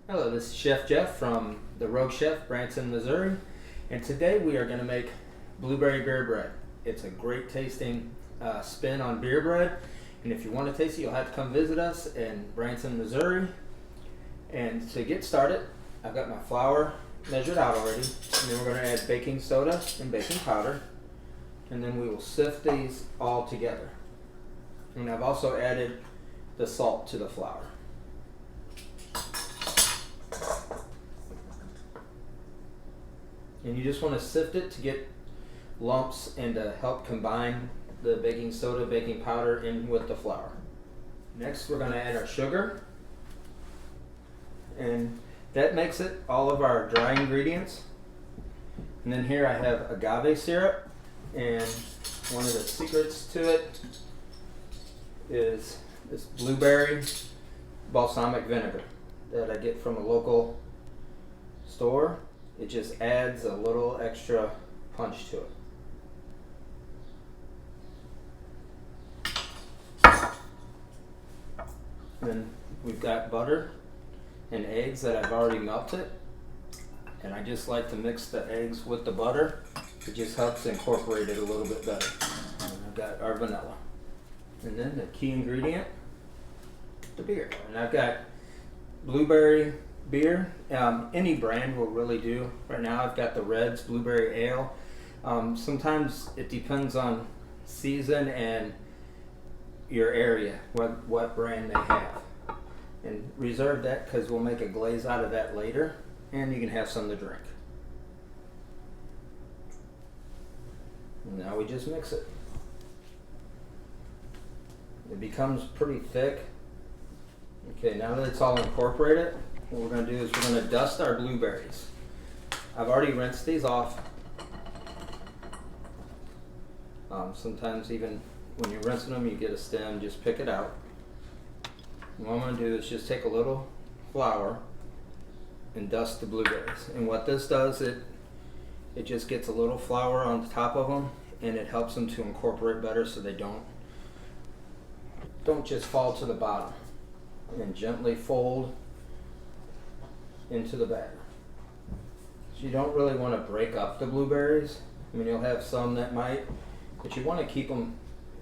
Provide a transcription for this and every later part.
Hello, this is Chef Jeff from the Rogue Chef, Branson, Missouri, and today we are going to make blueberry beer bread. It's a great tasting spin on beer bread, and if you want to taste it, you'll have to come visit us in Branson, Missouri. And to get started, I've got my flour measured out already, and then we're going to add baking soda and baking powder, and then we will sift these all together. And I've also added the salt to the flour. And you just want to sift it to get lumps and to help combine the baking soda, baking powder in with the flour. Next, we're going to add our sugar. And that makes it all of our dry ingredients. And then here I have agave syrup. And one of the secrets to it is this blueberry balsamic vinegar that I get from a local store. It just adds a little extra punch to it. Then we've got butter and eggs that I've already melted. And I just like to mix the eggs with the butter. It just helps incorporate it a little bit better. And I've got our vanilla. And then the key ingredient, the beer. And I've got blueberry beer. Any brand will really do. Right now I've got the Red's Blueberry Ale. Sometimes it depends on season and your area, what brand they have. And reserve that because we'll make a glaze out of that later, and you can have some to drink. And now we just mix it. It becomes pretty thick. Okay, now that it's all incorporated, what we're going to do is we're going to dust our blueberries. I've already rinsed these off. Sometimes even when you're rinsing them, you get a stem, just pick it out. And what I'm going to do is just take a little flour and dust the blueberries. And what this does, it just gets a little flour on the top of them, and it helps them to incorporate better so they don't just fall to the bottom. And gently fold into the batter. So you don't really want to break up the blueberries. I mean, you'll have some that might, but you want to keep them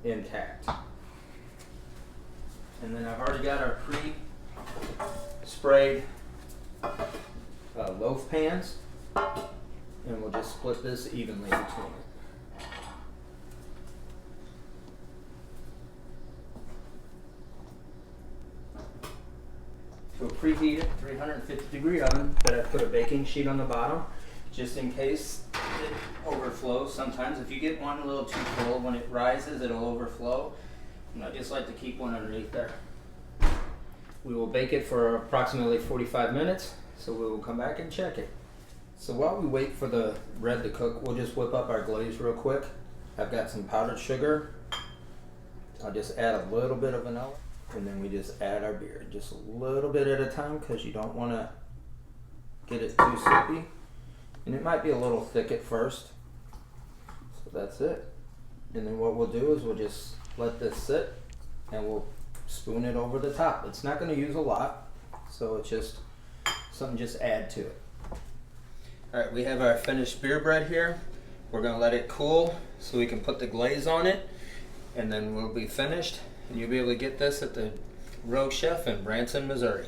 intact. And then I've already got our pre-sprayed loaf pans, and we'll just split this evenly between it. To a preheated 350-degree oven that I put a baking sheet on the bottom just in case it overflows. Sometimes if you get one a little too full, when it rises it'll overflow, and I just like to keep one underneath there. We will bake it for approximately 45 minutes, so we will come back and check it. So while we wait for the bread to cook, we'll just whip up our glaze real quick. I've got some powdered sugar. I'll just add a little bit of vanilla. And then we just add our beer, just a little bit at a time because you don't want to get it too soupy. And it might be a little thick at first. So that's it. And then what we'll do is we'll just let this sit and we'll spoon it over the top. It's not going to use a lot, so it's just something just add to it. Alright, we have our finished beer bread here. We're going to let it cool so we can put the glaze on it, and then we'll be finished. And you'll be able to get this at the Rogue Chef in Branson, Missouri.